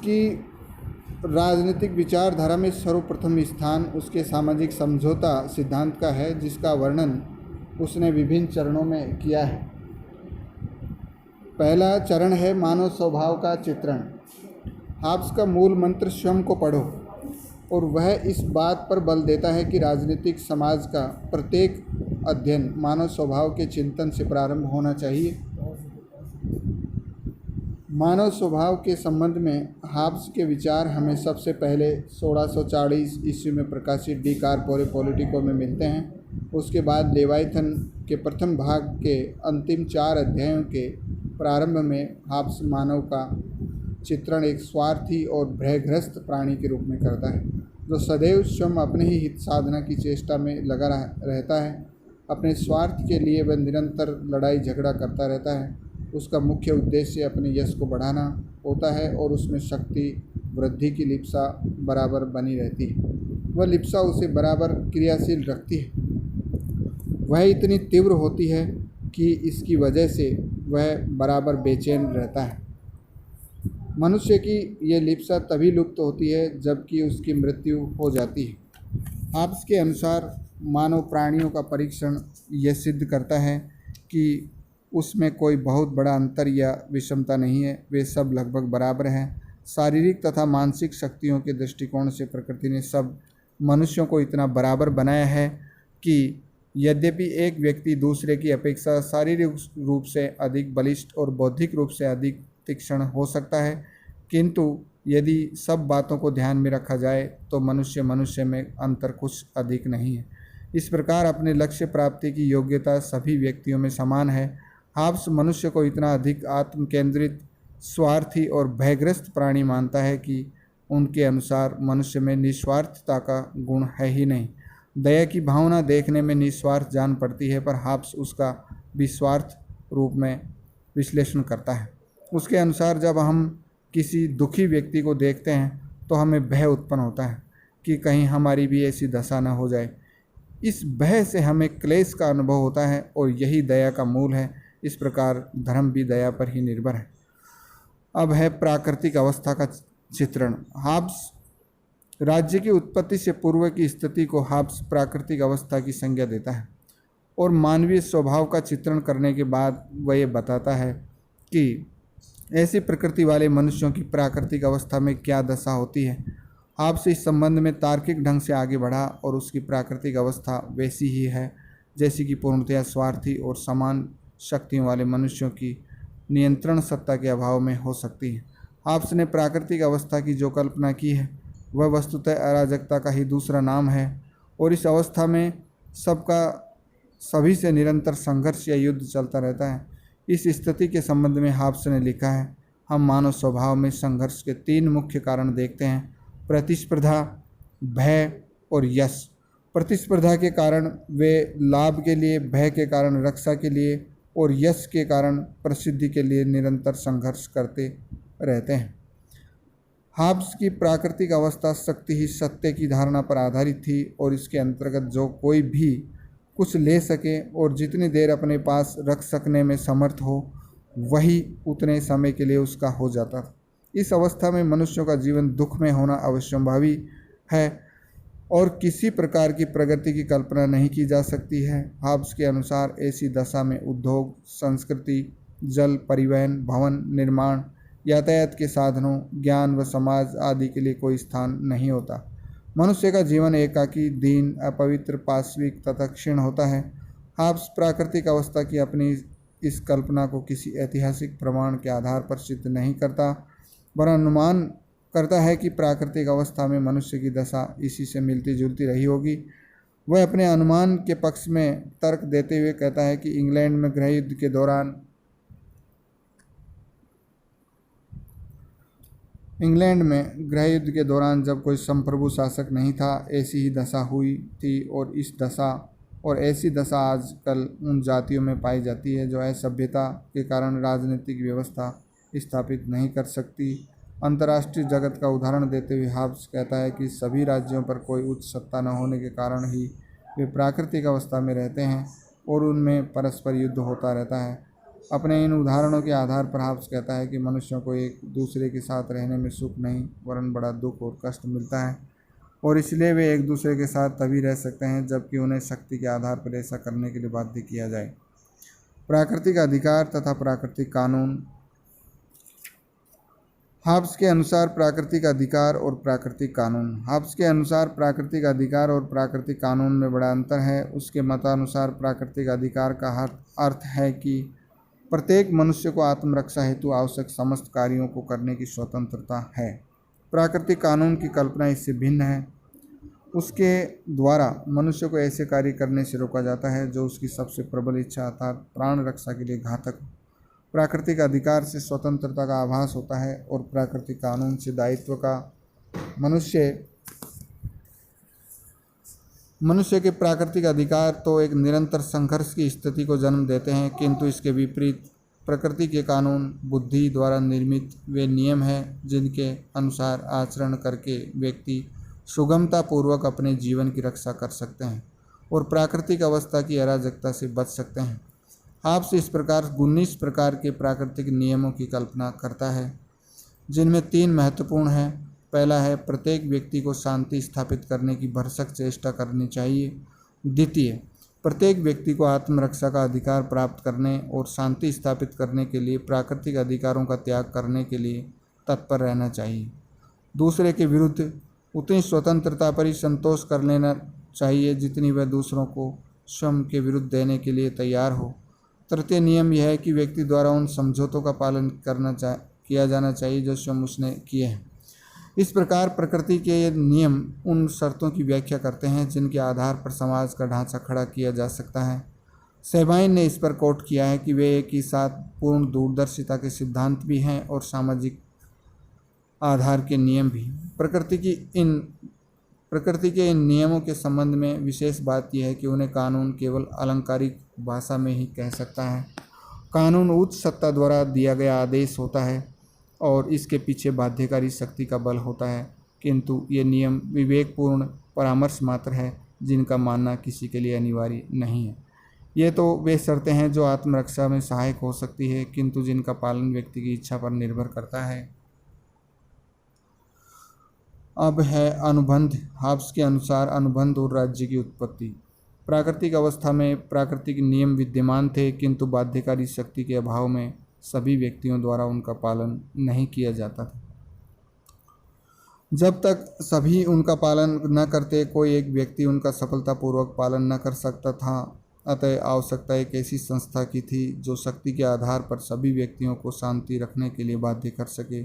उसकी राजनीतिक विचारधारा में सर्वप्रथम स्थान उसके सामाजिक समझौता सिद्धांत का है, जिसका वर्णन उसने विभिन्न चरणों में किया है। पहला चरण है मानव स्वभाव का चित्रण। हाब्स का मूल मंत्र स्वयं को पढ़ो, और वह इस बात पर बल देता है कि राजनीतिक समाज का प्रत्येक अध्ययन मानव स्वभाव के चिंतन से प्रारंभ होना चाहिए। मानव स्वभाव के संबंध में हाब्स के विचार हमें सबसे पहले 1640 ईस्वी में प्रकाशित डी कार्पोरे पॉलिटिको में मिलते हैं। उसके बाद लेवाइथन के प्रथम भाग के अंतिम 4 अध्यायों के प्रारंभ में हाब्स मानव का चित्रण एक स्वार्थी और भयग्रस्त प्राणी के रूप में करता है, जो सदैव स्वयं अपने ही हित साधना की चेष्टा में लगा रहता है। अपने स्वार्थ के लिए वह निरंतर लड़ाई झगड़ा करता रहता है। उसका मुख्य उद्देश्य अपने यश को बढ़ाना होता है और उसमें शक्ति वृद्धि की लिप्सा बराबर बनी रहती है। वह लिप्सा उसे बराबर क्रियाशील रखती है। वह इतनी तीव्र होती है कि इसकी वजह से वह बराबर बेचैन रहता है। मनुष्य की ये लिप्सा तभी लुप्त होती है जबकि उसकी मृत्यु हो जाती है। हाब्स के अनुसार मानव प्राणियों का परीक्षण यह सिद्ध करता है कि उसमें कोई बहुत बड़ा अंतर या विषमता नहीं है। वे सब लगभग बराबर हैं। शारीरिक तथा मानसिक शक्तियों के दृष्टिकोण से प्रकृति ने सब मनुष्यों को इतना बराबर बनाया है कि यद्यपि एक व्यक्ति दूसरे की अपेक्षा शारीरिक रूप से अधिक बलिष्ठ और बौद्धिक रूप से अधिक तीक्ष्ण हो सकता है, किंतु यदि सब बातों को ध्यान में रखा जाए तो मनुष्य मनुष्य में अंतर कुछ अधिक नहीं है। इस प्रकार अपने लक्ष्य प्राप्ति की योग्यता सभी व्यक्तियों में समान है। हाब्स मनुष्य को इतना अधिक आत्म केंद्रित, स्वार्थी और भयग्रस्त प्राणी मानता है कि उनके अनुसार मनुष्य में निस्वार्थता का गुण है ही नहीं। दया की भावना देखने में निस्वार्थ जान पड़ती है, पर हाब्स उसका विस्वार्थ रूप में विश्लेषण करता है। उसके अनुसार जब हम किसी दुखी व्यक्ति को देखते हैं तो हमें भय उत्पन्न होता है कि कहीं हमारी भी ऐसी दशा न हो जाए। इस भय से हमें क्लेश का अनुभव होता है और यही दया का मूल है। इस प्रकार धर्म भी दया पर ही निर्भर है। अब है प्राकृतिक अवस्था का चित्रण। हाब्स राज्य की उत्पत्ति से पूर्व की स्थिति को हाब्स प्राकृतिक अवस्था की संज्ञा देता है और मानवीय स्वभाव का चित्रण करने के बाद वह ये बताता है कि ऐसी प्रकृति वाले मनुष्यों की प्राकृतिक अवस्था में क्या दशा होती है। हाब्स इस संबंध में तार्किक ढंग से आगे बढ़ा और उसकी प्राकृतिक अवस्था वैसी ही है जैसी कि पूर्णतया स्वार्थी और समान शक्तियों वाले मनुष्यों की नियंत्रण सत्ता के अभाव में हो सकती है। हाब्स ने प्राकृतिक अवस्था की जो कल्पना की है वह वस्तुतः अराजकता का ही दूसरा नाम है, और इस अवस्था में सबका सभी से निरंतर संघर्ष या युद्ध चलता रहता है। इस स्थिति के संबंध में हाब्स ने लिखा है, हम मानव स्वभाव में संघर्ष के 3 मुख्य कारण देखते हैं: प्रतिस्पर्धा, भय और यश। प्रतिस्पर्धा के कारण वे लाभ के लिए, भय के कारण रक्षा के लिए और यश के कारण प्रसिद्धि के लिए निरंतर संघर्ष करते रहते हैं। हाब्स की प्राकृतिक अवस्था शक्ति ही सत्य की धारणा पर आधारित थी और इसके अंतर्गत जो कोई भी कुछ ले सके और जितनी देर अपने पास रख सकने में समर्थ हो वही उतने समय के लिए उसका हो जाता था। इस अवस्था में मनुष्यों का जीवन दुख में होना अवश्यंभावी है और किसी प्रकार की प्रगति की कल्पना नहीं की जा सकती है। हाब्स के अनुसार ऐसी दशा में उद्योग, संस्कृति, जल, परिवहन, भवन निर्माण, यातायात के साधनों, ज्ञान व समाज आदि के लिए कोई स्थान नहीं होता। मनुष्य का जीवन एकाकी, दीन, अपवित्र, पाशविक तथा क्षीण होता है। हाब्स प्राकृतिक अवस्था की अपनी इस कल्पना को किसी ऐतिहासिक प्रमाण के आधार पर सिद्ध नहीं करता, वरन अनुमान करता है कि प्राकृतिक अवस्था में मनुष्य की दशा इसी से मिलती जुलती रही होगी। वह अपने अनुमान के पक्ष में तर्क देते हुए कहता है कि इंग्लैंड में गृहयुद्ध के दौरान जब कोई संप्रभु शासक नहीं था, ऐसी ही दशा हुई थी और ऐसी दशा आजकल उन जातियों में पाई जाती है जो असभ्यता के कारण राजनीतिक व्यवस्था स्थापित नहीं कर सकती। अंतर्राष्ट्रीय जगत का उदाहरण देते हुए हाब्स कहता है कि सभी राज्यों पर कोई उच्च सत्ता न होने के कारण ही वे प्राकृतिक अवस्था में रहते हैं और उनमें परस्पर युद्ध होता रहता है। अपने इन उदाहरणों के आधार पर हाब्स कहता है कि मनुष्यों को एक दूसरे के साथ रहने में सुख नहीं वरन बड़ा दुख और कष्ट मिलता है, और इसलिए वे एक दूसरे के साथ तभी रह सकते हैं जबकि उन्हें शक्ति के आधार पर ऐसा करने के लिए बाध्य किया जाए। प्राकृतिक अधिकार तथा प्राकृतिक कानून। हाब्स के अनुसार प्राकृतिक अधिकार और प्राकृतिक कानून। हाब्स के अनुसार प्राकृतिक अधिकार और प्राकृतिक कानून में बड़ा अंतर है। उसके मतानुसार प्राकृतिक अधिकार का अर्थ है कि प्रत्येक मनुष्य को आत्मरक्षा हेतु आवश्यक समस्त कार्यों को करने की स्वतंत्रता है। प्राकृतिक कानून की कल्पना इससे भिन्न है। उसके द्वारा मनुष्य को ऐसे कार्य करने से रोका जाता है जो उसकी सबसे प्रबल इच्छा अर्थात प्राण रक्षा के लिए घातक हो। प्राकृतिक अधिकार से स्वतंत्रता का आभास होता है और प्राकृतिक कानून से दायित्व का। मनुष्य के प्राकृतिक अधिकार तो एक निरंतर संघर्ष की स्थिति को जन्म देते हैं, किंतु इसके विपरीत प्रकृति के कानून बुद्धि द्वारा निर्मित वे नियम हैं जिनके अनुसार आचरण करके व्यक्ति सुगमतापूर्वक अपने जीवन की रक्षा कर सकते हैं और प्राकृतिक अवस्था की अराजकता से बच सकते हैं। हाब्स इस प्रकार 19 प्रकार के प्राकृतिक नियमों की कल्पना करता है, जिनमें 3 महत्वपूर्ण हैं। पहला है, प्रत्येक व्यक्ति को शांति स्थापित करने की भरसक चेष्टा करनी चाहिए। द्वितीय, प्रत्येक व्यक्ति को आत्मरक्षा का अधिकार प्राप्त करने और शांति स्थापित करने के लिए प्राकृतिक अधिकारों का त्याग करने के लिए तत्पर रहना चाहिए। दूसरे के विरुद्ध उतनी स्वतंत्रता पर ही संतोष कर लेना चाहिए जितनी वह दूसरों को स्वयं के विरुद्ध देने के लिए तैयार हो। तृतीय नियम यह है कि व्यक्ति द्वारा उन समझौतों का पालन किया जाना चाहिए जो स्वयं उसने किए हैं। इस प्रकार प्रकृति के ये नियम उन शर्तों की व्याख्या करते हैं जिनके आधार पर समाज का ढांचा खड़ा किया जा सकता है। सेबाइन ने इस पर कोट किया है कि वे एक ही साथ पूर्ण दूरदर्शिता के सिद्धांत भी हैं और सामाजिक आधार के नियम भी। प्रकृति के इन नियमों के संबंध में विशेष बात यह है कि उन्हें कानून केवल अलंकारिक भाषा में ही कह सकता है। कानून उच्च सत्ता द्वारा दिया गया आदेश होता है और इसके पीछे बाध्यकारी शक्ति का बल होता है, किंतु ये नियम विवेकपूर्ण परामर्श मात्र है जिनका मानना किसी के लिए अनिवार्य नहीं है। ये तो वे शर्तें हैं जो आत्मरक्षा में सहायक हो सकती है, किंतु जिनका पालन व्यक्ति की इच्छा पर निर्भर करता है। अब है अनुबंध। हाब्स के अनुसार अनुबंध और राज्य की उत्पत्ति। प्राकृतिक अवस्था में प्राकृतिक नियम विद्यमान थे, किंतु बाध्यकारी शक्ति के अभाव में सभी व्यक्तियों द्वारा उनका पालन नहीं किया जाता था। जब तक सभी उनका पालन न करते कोई एक व्यक्ति उनका सफलतापूर्वक पालन न कर सकता था। अतः आवश्यकता एक ऐसी संस्था की थी जो शक्ति के आधार पर सभी व्यक्तियों को शांति रखने के लिए बाध्य कर सके।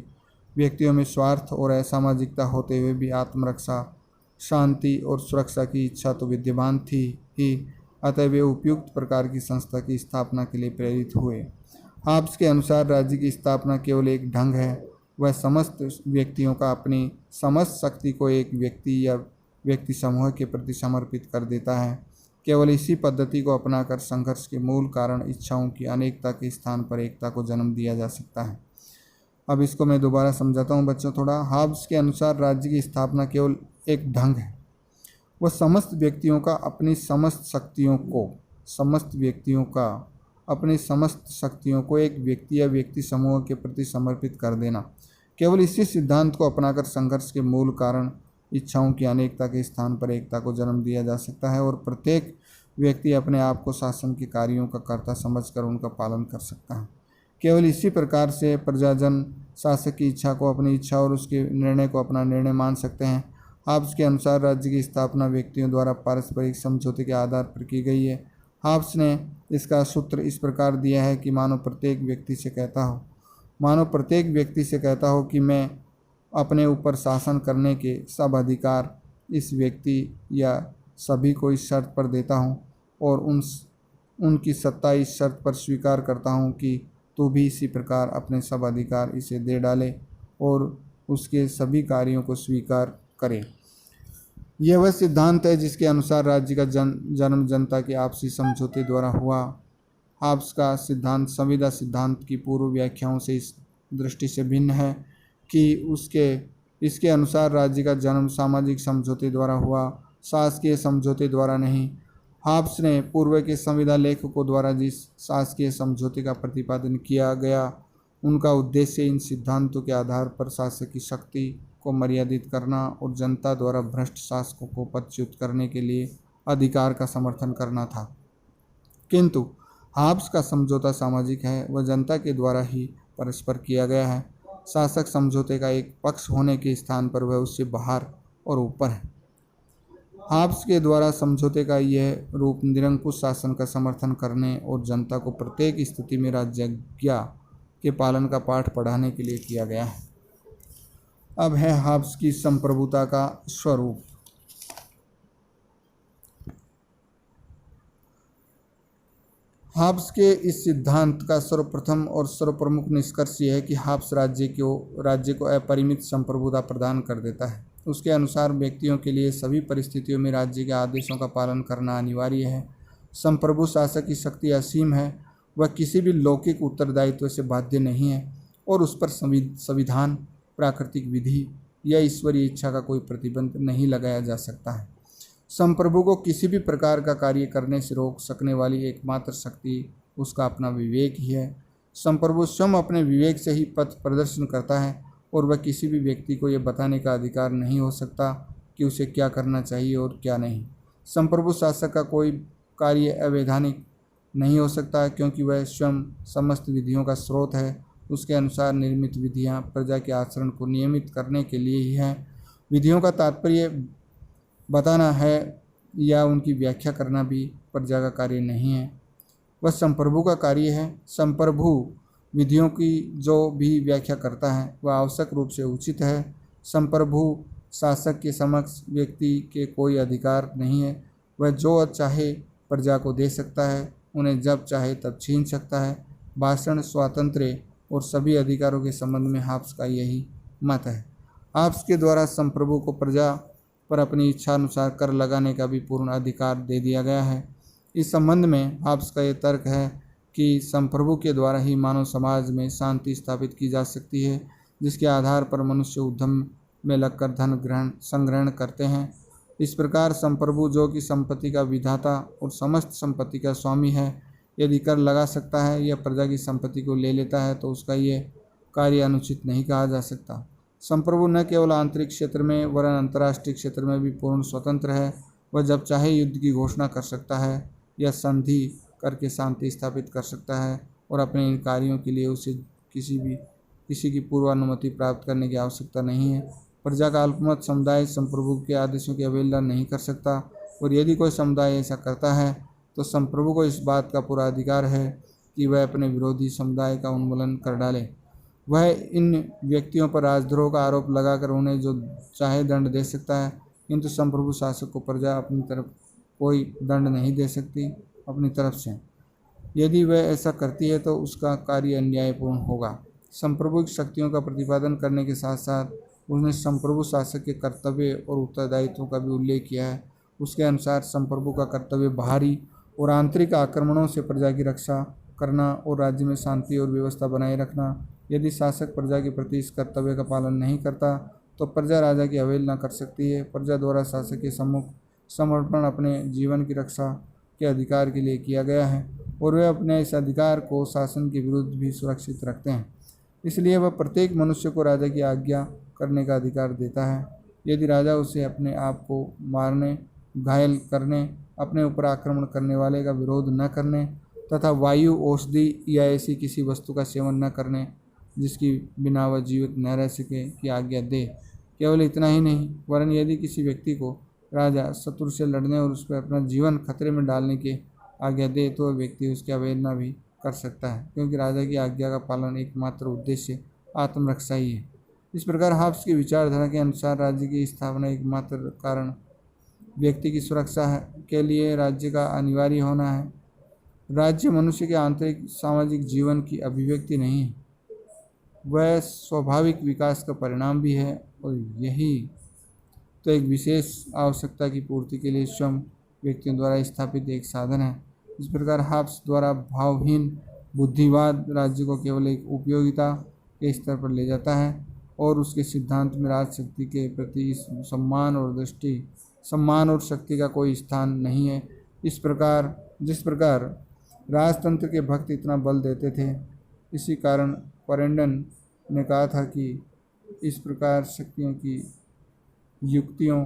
व्यक्तियों में स्वार्थ और असामाजिकता होते हुए भी आत्मरक्षा, शांति और सुरक्षा की इच्छा तो विद्यमान थी ही, अतः वे उपयुक्त प्रकार की संस्था की स्थापना के लिए प्रेरित हुए। हाब्स के अनुसार राज्य की स्थापना केवल एक ढंग है। वह समस्त व्यक्तियों का अपनी समस्त शक्ति को एक व्यक्ति या व्यक्ति समूह के प्रति समर्पित कर देता है। केवल इसी पद्धति को अपनाकर संघर्ष के मूल कारण इच्छाओं की अनेकता के स्थान पर एकता को जन्म दिया जा सकता है। अब इसको मैं दोबारा समझाता हूँ बच्चों थोड़ा। हाब्स के अनुसार राज्य की स्थापना केवल एक ढंग है। वह समस्त व्यक्तियों का अपनी समस्त शक्तियों को एक व्यक्ति या व्यक्ति समूह के प्रति समर्पित कर देना। केवल इसी सिद्धांत को अपनाकर संघर्ष के मूल कारण इच्छाओं की अनेकता के स्थान पर एकता को जन्म दिया जा सकता है और प्रत्येक व्यक्ति अपने आप को शासन के कार्यों का कर्ता समझकर उनका पालन कर सकता है। केवल इसी प्रकार से प्रजाजन शासक की इच्छा को अपनी इच्छा और उसके निर्णय को अपना निर्णय मान सकते हैं। हाब्स के अनुसार राज्य की स्थापना व्यक्तियों द्वारा पारस्परिक समझौते के आधार पर की गई है। हाब्स ने इसका सूत्र इस प्रकार दिया है कि मानो प्रत्येक व्यक्ति से कहता हो कि मैं अपने ऊपर शासन करने के सब अधिकार इस व्यक्ति या सभी को इस शर्त पर देता हूँ और उनकी सत्ता इस शर्त पर स्वीकार करता हूँ कि तू भी इसी प्रकार अपने सब अधिकार इसे दे डाले और उसके सभी कार्यों को स्वीकार करे। यह वह सिद्धांत है जिसके अनुसार राज्य का जन्म जनता के आपसी समझौते द्वारा हुआ। हाब्स का सिद्धांत संविदा सिद्धांत की पूर्व व्याख्याओं से इस दृष्टि से भिन्न है कि इसके अनुसार राज्य का जन्म सामाजिक समझौते द्वारा हुआ, शासकीय समझौते द्वारा नहीं। हाब्स ने पूर्व के संविदा लेखकों द्वारा जिस शासकीय समझौते का प्रतिपादन किया गया, उनका उद्देश्य इन सिद्धांतों के आधार पर शासक की शक्ति को मर्यादित करना और जनता द्वारा भ्रष्ट शासकों को पदच्युत करने के लिए अधिकार का समर्थन करना था। किंतु हाब्स का समझौता सामाजिक है, वह जनता के द्वारा ही परस्पर किया गया है। शासक समझौते का एक पक्ष होने के स्थान पर वह उससे बाहर और ऊपर है। हाब्स के द्वारा समझौते का यह रूप निरंकुश शासन का समर्थन करने और जनता को प्रत्येक स्थिति में राज्याज्ञा के पालन का पाठ पढ़ाने के लिए किया गया है। अब है हाब्स की संप्रभुता का स्वरूप। हाब्स के इस सिद्धांत का सर्वप्रथम और सर्वप्रमुख निष्कर्ष यह है कि हाब्स राज्य को अपरिमित संप्रभुता प्रदान कर देता है। उसके अनुसार व्यक्तियों के लिए सभी परिस्थितियों में राज्य के आदेशों का पालन करना अनिवार्य है। संप्रभु शासक की शक्ति असीम है, वह किसी भी लौकिक उत्तरदायित्व से बाध्य नहीं है और उस पर संविधान, प्राकृतिक विधि या ईश्वरीय इच्छा का कोई प्रतिबंध नहीं लगाया जा सकता है। संप्रभु को किसी भी प्रकार का कार्य करने से रोक सकने वाली एकमात्र शक्ति उसका अपना विवेक ही है। संप्रभु स्वयं अपने विवेक से ही पथ प्रदर्शन करता है और वह किसी भी व्यक्ति को यह बताने का अधिकार नहीं हो सकता कि उसे क्या करना चाहिए और क्या नहीं। संप्रभु शासक का कोई कार्य अवैधानिक नहीं हो सकता, क्योंकि वह स्वयं समस्त विधियों का स्रोत है। उसके अनुसार निर्मित विधियां प्रजा के आचरण को नियमित करने के लिए ही हैं। विधियों का तात्पर्य बताना है या उनकी व्याख्या करना भी प्रजा का कार्य नहीं है, वह संप्रभु का कार्य है। संप्रभु विधियों की जो भी व्याख्या करता है वह आवश्यक रूप से उचित है। संप्रभु शासक के समक्ष व्यक्ति के कोई अधिकार नहीं है, वह जो चाहे प्रजा को दे सकता है, उन्हें जब चाहे तब छीन सकता है। भाषण स्वातंत्र्य और सभी अधिकारों के संबंध में हाब्स का यही मत है। हाब्स के द्वारा संप्रभु को प्रजा पर अपनी इच्छा अनुसार कर लगाने का भी पूर्ण अधिकार दे दिया गया है। इस संबंध में हाब्स का यह तर्क है कि संप्रभु के द्वारा ही मानव समाज में शांति स्थापित की जा सकती है, जिसके आधार पर मनुष्य उद्यम में लगकर धन संग्रहण करते हैं। इस प्रकार संप्रभु, जो कि संपत्ति का विधाता और समस्त संपत्ति का स्वामी है, यदि कर लगा सकता है या प्रजा की संपत्ति को ले लेता है तो उसका ये कार्य अनुचित नहीं कहा जा सकता। संप्रभु न केवल आंतरिक क्षेत्र में वरन अंतर्राष्ट्रीय क्षेत्र में भी पूर्ण स्वतंत्र है। वह जब चाहे युद्ध की घोषणा कर सकता है या संधि करके शांति स्थापित कर सकता है और अपने इन कार्यों के लिए उसे किसी की पूर्वानुमति प्राप्त करने की आवश्यकता नहीं है। प्रजा का अल्पमत समुदाय संप्रभु के आदेशों की अवहेलना नहीं कर सकता, और यदि कोई समुदाय ऐसा करता है तो संप्रभु को इस बात का पूरा अधिकार है कि वह अपने विरोधी समुदाय का उन्मूलन कर डाले। वह इन व्यक्तियों पर राजद्रोह का आरोप लगाकर उन्हें जो चाहे दंड दे सकता है, किंतु संप्रभु शासक को प्रजा अपनी तरफ कोई दंड नहीं दे सकती अपनी तरफ से। यदि वह ऐसा करती है तो उसका कार्य अन्यायपूर्ण होगा। संप्रभु की शक्तियों का प्रतिपादन करने के साथ साथ उसने संप्रभु शासक के कर्तव्य और उत्तरदायित्वों का भी उल्लेख किया है। उसके अनुसार संप्रभु का कर्तव्य बाहरी और आंतरिक आक्रमणों से प्रजा की रक्षा करना और राज्य में शांति और व्यवस्था बनाए रखना। यदि शासक प्रजा के प्रति इस कर्तव्य का पालन नहीं करता तो प्रजा राजा की अवहेलना कर सकती है। प्रजा द्वारा शासक के सम्मुख समर्पण अपने जीवन की रक्षा के अधिकार के लिए किया गया है और वे अपने इस अधिकार को शासन के विरुद्ध भी सुरक्षित रखते हैं। इसलिए वह प्रत्येक मनुष्य को राजा की आज्ञा करने का अधिकार देता है। यदि राजा उसे अपने आप को मारने, घायल करने, अपने ऊपर आक्रमण करने वाले का विरोध न करने तथा वायु, औषधि या ऐसी किसी वस्तु का सेवन न करने जिसकी बिना वह जीवित न रह सके की आज्ञा दे। केवल इतना ही नहीं, वरन यदि किसी व्यक्ति को राजा शत्रु से लड़ने और उस पर अपना जीवन खतरे में डालने की आज्ञा दे तो वह व्यक्ति उसकी अवहेलना भी कर सकता है, क्योंकि राजा की आज्ञा का पालन एकमात्र उद्देश्य आत्मरक्षा ही है। इस प्रकार हाब्स की विचारधारा के अनुसार राज्य की स्थापना एकमात्र कारण व्यक्ति की सुरक्षा के लिए राज्य का अनिवार्य होना है। राज्य मनुष्य के आंतरिक सामाजिक जीवन की अभिव्यक्ति नहीं है, वह स्वाभाविक विकास का परिणाम भी है और यही तो एक विशेष आवश्यकता की पूर्ति के लिए स्वयं व्यक्तियों द्वारा स्थापित एक साधन है। इस प्रकार हाब्स द्वारा भावहीन बुद्धिवाद राज्य को केवल एक उपयोगिता के स्तर पर ले जाता है और उसके सिद्धांत में राजशक्ति के प्रति सम्मान और शक्ति का कोई स्थान नहीं है। जिस प्रकार राजतंत्र के भक्त इतना बल देते थे, इसी कारण परैंडन ने कहा था कि इस प्रकार शक्तियों की युक्तियों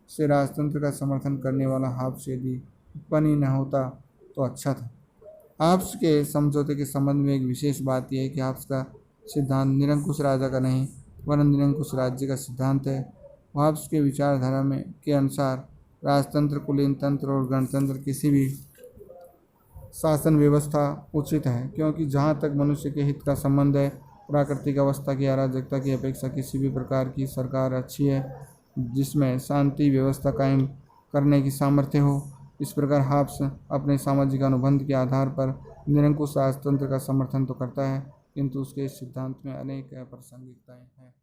से राजतंत्र का समर्थन करने वाला हाब्स यदि उत्पन्न ही न होता तो अच्छा था। हाब्स के समझौते के संबंध में एक विशेष बात यह है कि हाब्स का सिद्धांत निरंकुश राजा का नहीं वरन निरंकुश राज्य का सिद्धांत है। हाब्स के विचारधारा में के अनुसार राजतंत्र, कुलीन तंत्र और गणतंत्र किसी भी शासन व्यवस्था उचित है, क्योंकि जहाँ तक मनुष्य के हित का संबंध है, प्राकृतिक अवस्था की अराजकता की अपेक्षा किसी भी प्रकार की सरकार अच्छी है जिसमें शांति व्यवस्था कायम करने की सामर्थ्य हो। इस प्रकार हाब्स अपने सामाजिक अनुबंध के आधार पर निरंकुश राजतंत्र का समर्थन तो करता है, किंतु उसके इस सिद्धांत में अनेक अप्रासंगिकताएं हैं।